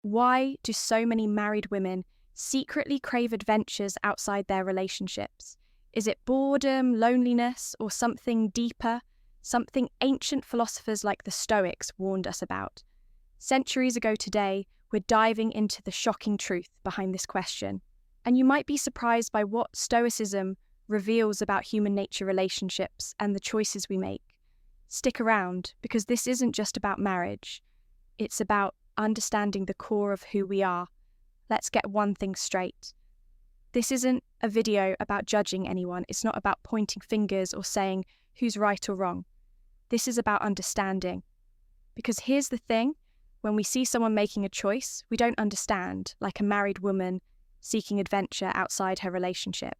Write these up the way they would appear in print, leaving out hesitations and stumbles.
Why do so many married women secretly crave adventures outside their relationships? Is it boredom, loneliness, or something deeper? Something ancient philosophers like the Stoics warned us about. Centuries ago today, we're diving into the shocking truth behind this question. And you might be surprised by what Stoicism reveals about human nature relationships and the choices we make. Stick around, because this isn't just about marriage. It's about understanding the core of who we are. Let's get one thing straight. This isn't a video about judging anyone. It's not about pointing fingers or saying who's right or wrong. This is about understanding. Because here's the thing, when we see someone making a choice, we don't understand, like a married woman seeking adventure outside her relationship.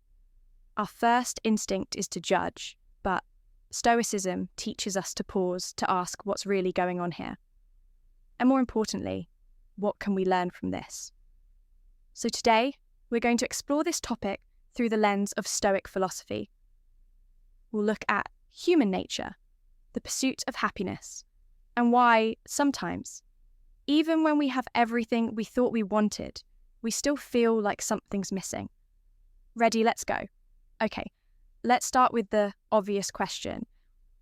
Our first instinct is to judge, but Stoicism teaches us to pause to ask what's really going on here. And more importantly, what can we learn from this? So today, we're going to explore this topic through the lens of Stoic philosophy. We'll look at human nature, the pursuit of happiness, and why sometimes, even when we have everything we thought we wanted, we still feel like something's missing. Ready, let's go. Okay, let's start with the obvious question.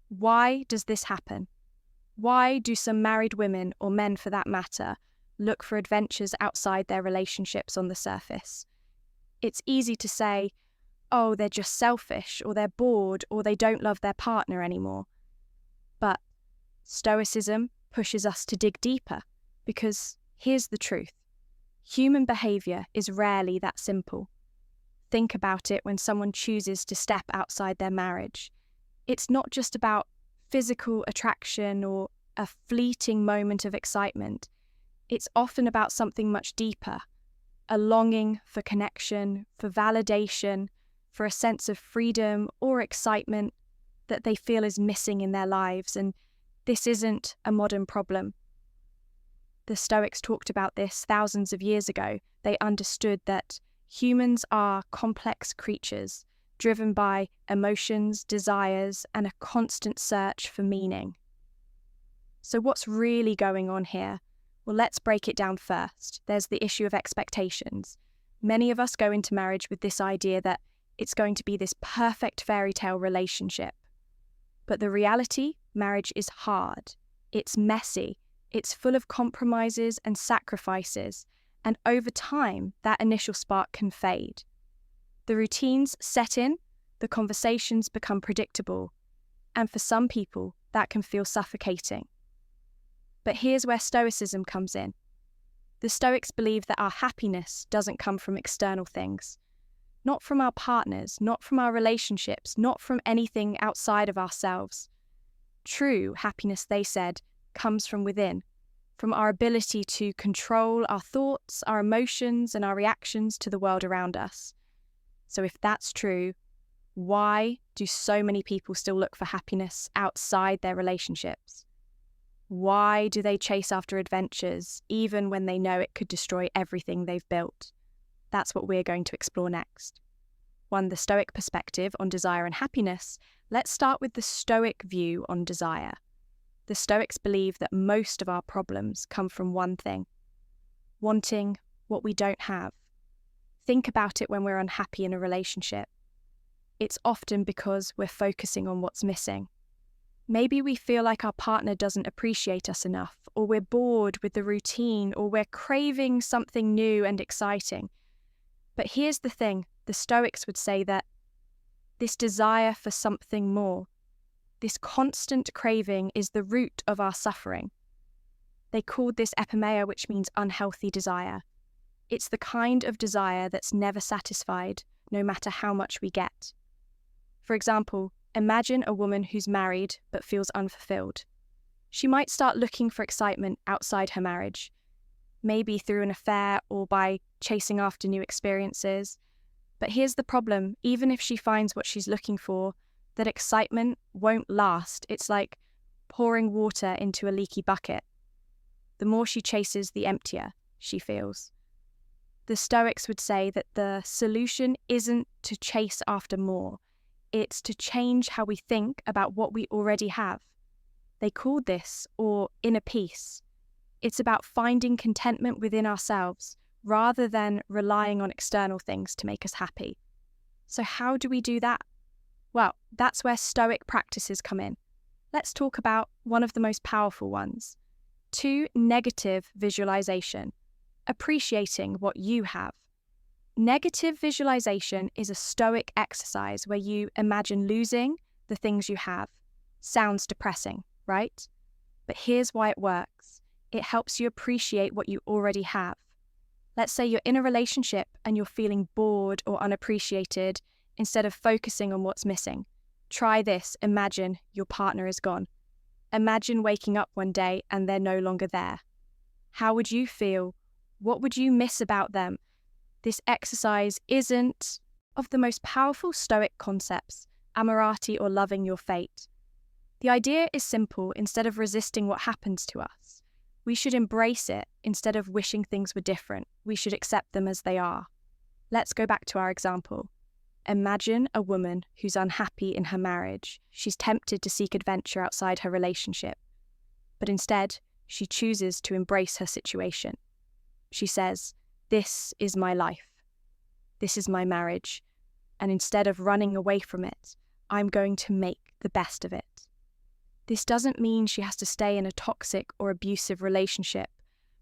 Why does this happen? Why do some married women, or men for that matter, look for adventures outside their relationships on the surface? It's easy to say, oh, they're just selfish, or they're bored, or they don't love their partner anymore. But Stoicism pushes us to dig deeper, because here's the truth. Human behaviour is rarely that simple. Think about it when someone chooses to step outside their marriage. It's not just about physical attraction or a fleeting moment of excitement. It's often about something much deeper, a longing for connection, for validation, for a sense of freedom or excitement that they feel is missing in their lives. And this isn't a modern problem. The Stoics talked about this thousands of years ago. They understood that humans are complex creatures, driven by emotions, desires, and a constant search for meaning. So what's really going on here? Well, let's break it down first. There's the issue of expectations. Many of us go into marriage with this idea that it's going to be this perfect fairy tale relationship. But the reality, marriage is hard. It's messy. It's full of compromises and sacrifices. And over time, that initial spark can fade. The routines set in, the conversations become predictable. And for some people, that can feel suffocating. But here's where Stoicism comes in. The Stoics believe that our happiness doesn't come from external things. Not from our partners, not from our relationships, not from anything outside of ourselves. True happiness, they said, comes from within, from our ability to control our thoughts, our emotions, and our reactions to the world around us. So if that's true, why do so many people still look for happiness outside their relationships? Why do they chase after adventures, even when they know it could destroy everything they've built? That's what we're going to explore next. The Stoic perspective on desire and happiness. Let's start with the Stoic view on desire. The Stoics believe that most of our problems come from one thing: wanting what we don't have. Think about it when we're unhappy in a relationship. It's often because we're focusing on what's missing. Maybe we feel like our partner doesn't appreciate us enough, or we're bored with the routine, or we're craving something new and exciting. But here's the thing, the Stoics would say that this desire for something more, this constant craving, is the root of our suffering. They called this epimeia, which means unhealthy desire. It's the kind of desire that's never satisfied, no matter how much we get. For example, imagine a woman who's married but feels unfulfilled. She might start looking for excitement outside her marriage, maybe through an affair or by chasing after new experiences. But here's the problem: even if she finds what she's looking for, that excitement won't last. It's like pouring water into a leaky bucket. The more she chases, the emptier she feels. The Stoics would say that the solution isn't to chase after more. It's to change how we think about what we already have. They called this, or inner peace. It's about finding contentment within ourselves rather than relying on external things to make us happy. So how do we do that? Well, that's where Stoic practices come in. Let's talk about one of the most powerful ones. 2, negative visualization, appreciating what you have. Negative visualization is a Stoic exercise where you imagine losing the things you have. Sounds depressing, right? But here's why it works. It helps you appreciate what you already have. Let's say you're in a relationship and you're feeling bored or unappreciated instead of focusing on what's missing. Try this. Imagine your partner is gone. Imagine waking up one day and they're no longer there. How would you feel? What would you miss about them? This exercise isn't of the most powerful Stoic concepts, amorati or loving your fate. The idea is simple. Instead of resisting what happens to us, we should embrace it instead of wishing things were different. We should accept them as they are. Let's go back to our example. Imagine a woman who's unhappy in her marriage. She's tempted to seek adventure outside her relationship, but instead, she chooses to embrace her situation. She says, "This is my life. This is my marriage. And instead of running away from it, I'm going to make the best of it." This doesn't mean she has to stay in a toxic or abusive relationship,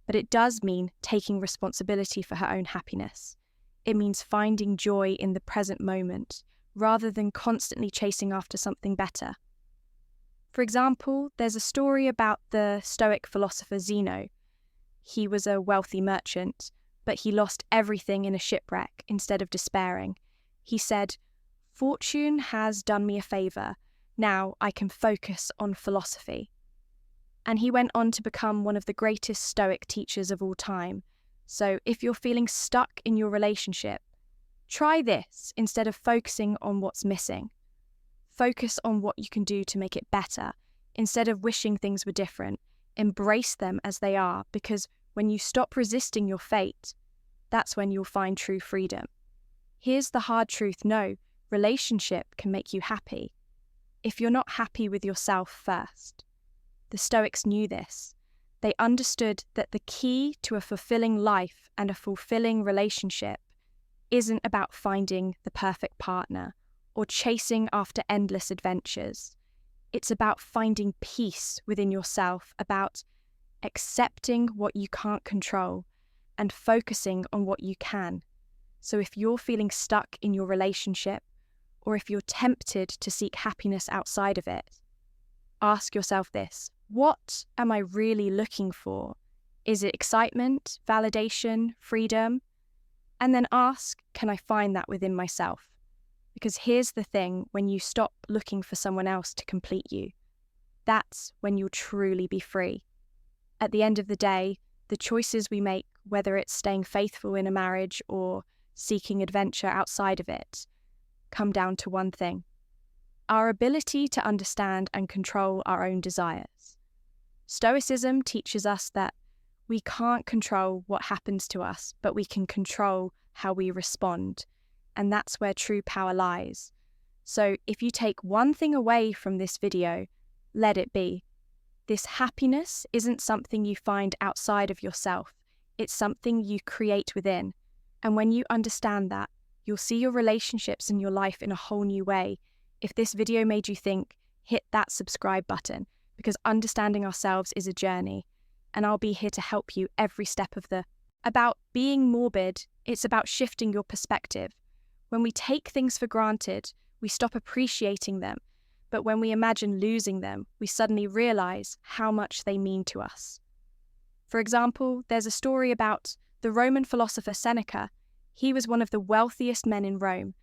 but it does mean taking responsibility for her own happiness. It means finding joy in the present moment, rather than constantly chasing after something better. For example, there's a story about the Stoic philosopher Zeno. He was a wealthy merchant, but he lost everything in a shipwreck instead of despairing. He said, "Fortune has done me a favour. Now I can focus on philosophy." And he went on to become one of the greatest Stoic teachers of all time. So if you're feeling stuck in your relationship, try this instead of focusing on what's missing. Focus on what you can do to make it better. Instead of wishing things were different, embrace them as they are, because when you stop resisting your fate, that's when you'll find true freedom. Here's the hard truth. No, relationship can make you happy if you're not happy with yourself first. The Stoics knew this. They understood that the key to a fulfilling life and a fulfilling relationship isn't about finding the perfect partner or chasing after endless adventures. It's about finding peace within yourself, about accepting what you can't control and focusing on what you can. So if you're feeling stuck in your relationship, or if you're tempted to seek happiness outside of it, ask yourself this: what am I really looking for? Is it excitement, validation, freedom? And then ask, can I find that within myself? Because here's the thing, when you stop looking for someone else to complete you, that's when you'll truly be free. At the end of the day, the choices we make, whether it's staying faithful in a marriage or seeking adventure outside of it, come down to one thing: our ability to understand and control our own desires. Stoicism teaches us that we can't control what happens to us, but we can control how we respond, and that's where true power lies. So if you take one thing away from this video, let it be: this happiness isn't something you find outside of yourself, it's something you create within. And when you understand that, you'll see your relationships and your life in a whole new way. If this video made you think, hit that subscribe button, because understanding ourselves is a journey, and I'll be here to help you every step of the. About being morbid, it's about shifting your perspective. When we take things for granted, we stop appreciating them, but when we imagine losing them, we suddenly realize how much they mean to us. For example, there's a story about the Roman philosopher Seneca. He was one of the wealthiest men in Rome,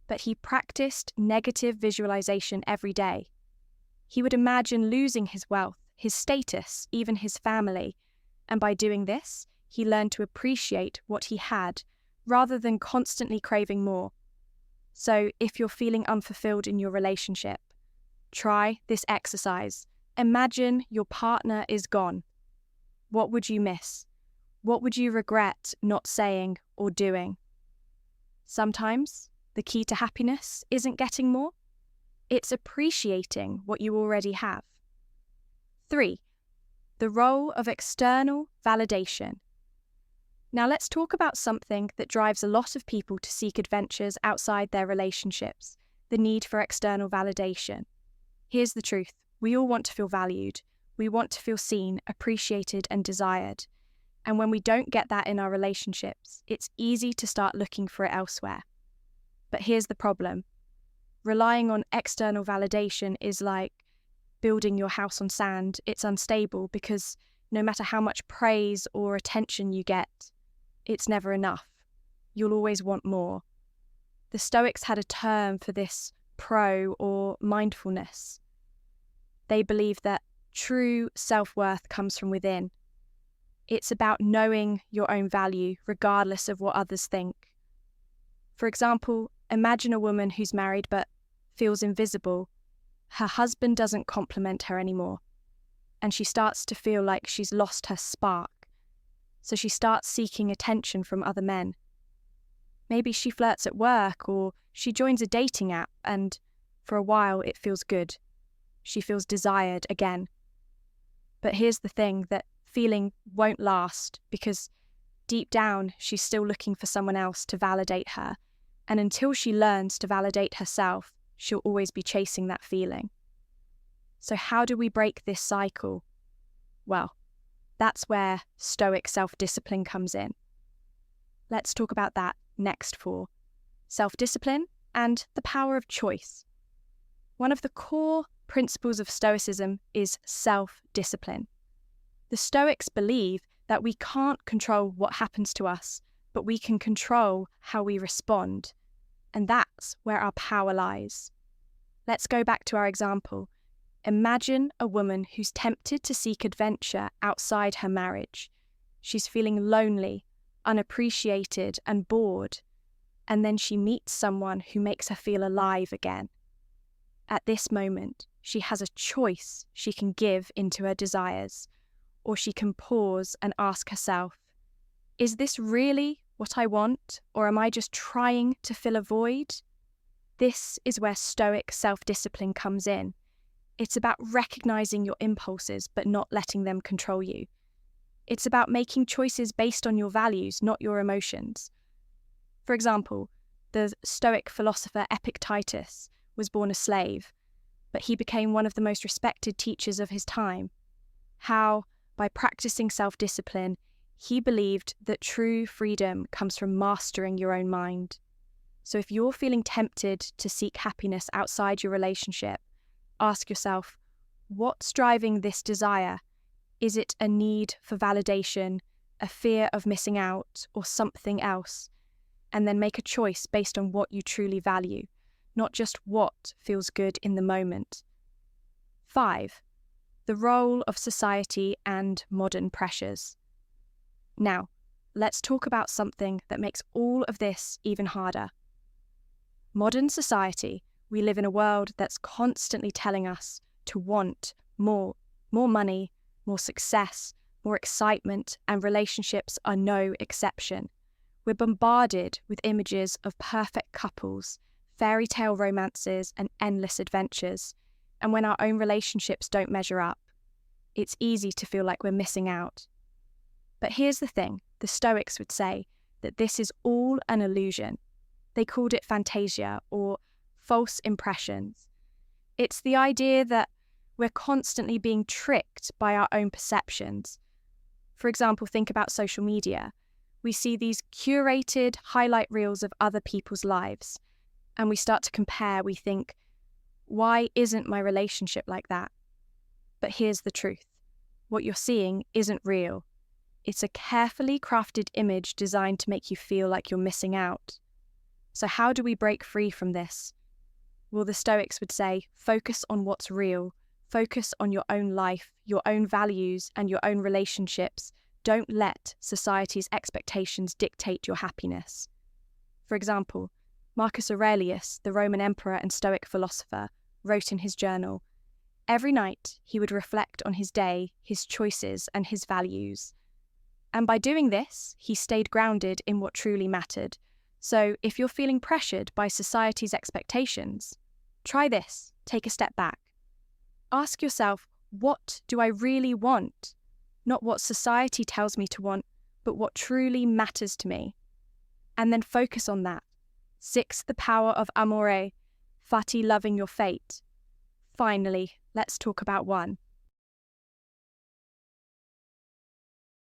but he practiced negative visualization every day. He would imagine losing his wealth, his status, even his family, and by doing this, he learned to appreciate what he had rather than constantly craving more. So if you're feeling unfulfilled in your relationship, try this exercise. Imagine your partner is gone. What would you miss? What would you regret not saying or doing? Sometimes the key to happiness isn't getting more, it's appreciating what you already have. 3. the role of external validation. Now let's talk about something that drives a lot of people to seek adventures outside their relationships, the need for external validation. Here's the truth. We all want to feel valued. We want to feel seen, appreciated, and desired. And when we don't get that in our relationships, it's easy to start looking for it elsewhere. But here's the problem. Relying on external validation is like building your house on sand. It's unstable because no matter how much praise or attention you get, it's never enough. You'll always want more. The Stoics had a term for this pro or mindfulness. They believe that true self-worth comes from within. It's about knowing your own value regardless of what others think. For example, imagine a woman who's married but feels invisible. Her husband doesn't compliment her anymore, and she starts to feel like she's lost her spark. So she starts seeking attention from other men. Maybe she flirts at work or she joins a dating app, and for a while it feels good. She feels desired again. But here's the thing, that feeling won't last because deep down she's still looking for someone else to validate her, and until she learns to validate herself, she'll always be chasing that feeling. So how do we break this cycle? Well, that's where Stoic self-discipline comes in. Let's talk about that next for self-discipline and the power of choice. One of the core principles of Stoicism is self-discipline. The Stoics believe that we can't control what happens to us, but we can control how we respond. And that's where our power lies. Let's go back to our example. Imagine a woman who's tempted to seek adventure outside her marriage. She's feeling lonely, unappreciated, and bored. And then she meets someone who makes her feel alive again. At this moment, she has a choice she can give into her desires, or she can pause and ask herself, is this really what I want, or am I just trying to fill a void? This is where Stoic self-discipline comes in. It's about recognizing your impulses but not letting them control you. It's about making choices based on your values, not your emotions. For example, the Stoic philosopher Epictetus was born a slave, but he became one of the most respected teachers of his time. How, by practicing self-discipline, he believed that true freedom comes from mastering your own mind. So if you're feeling tempted to seek happiness outside your relationship, ask yourself, what's driving this desire? Is it a need for validation, a fear of missing out, or something else? And then make a choice based on what you truly value, not just what feels good in the moment. 5. The role of society and modern pressures. Now, let's talk about something that makes all of this even harder. Modern society. We live in a world that's constantly telling us to want more money, more success, more excitement, and relationships are no exception. We're bombarded with images of perfect couples, fairy tale romances, and endless adventures. And when our own relationships don't measure up, it's easy to feel like we're missing out. But here's the thing, the Stoics would say that this is all an illusion. They called it fantasia or false impressions. It's the idea that we're constantly being tricked by our own perceptions. For example, think about social media. We see these curated highlight reels of other people's lives, and we start to compare. We think, why isn't my relationship like that? But here's the truth. What you're seeing isn't real. It's a carefully crafted image designed to make you feel like you're missing out. So how do we break free from this? Well, the Stoics would say, focus on what's real. Focus on your own life, your own values, and your own relationships. Don't let society's expectations dictate your happiness. For example, Marcus Aurelius, the Roman emperor and Stoic philosopher, wrote in his journal, every night he would reflect on his day, his choices, and his values. And by doing this, he stayed grounded in what truly mattered. So if you're feeling pressured by society's expectations, try this. Take a step back. Ask yourself, what do I really want? not what society tells me to want, but what truly matters to me. And then focus on that. 6, the power of amore, fati, loving your fate. Finally, let's talk about 1,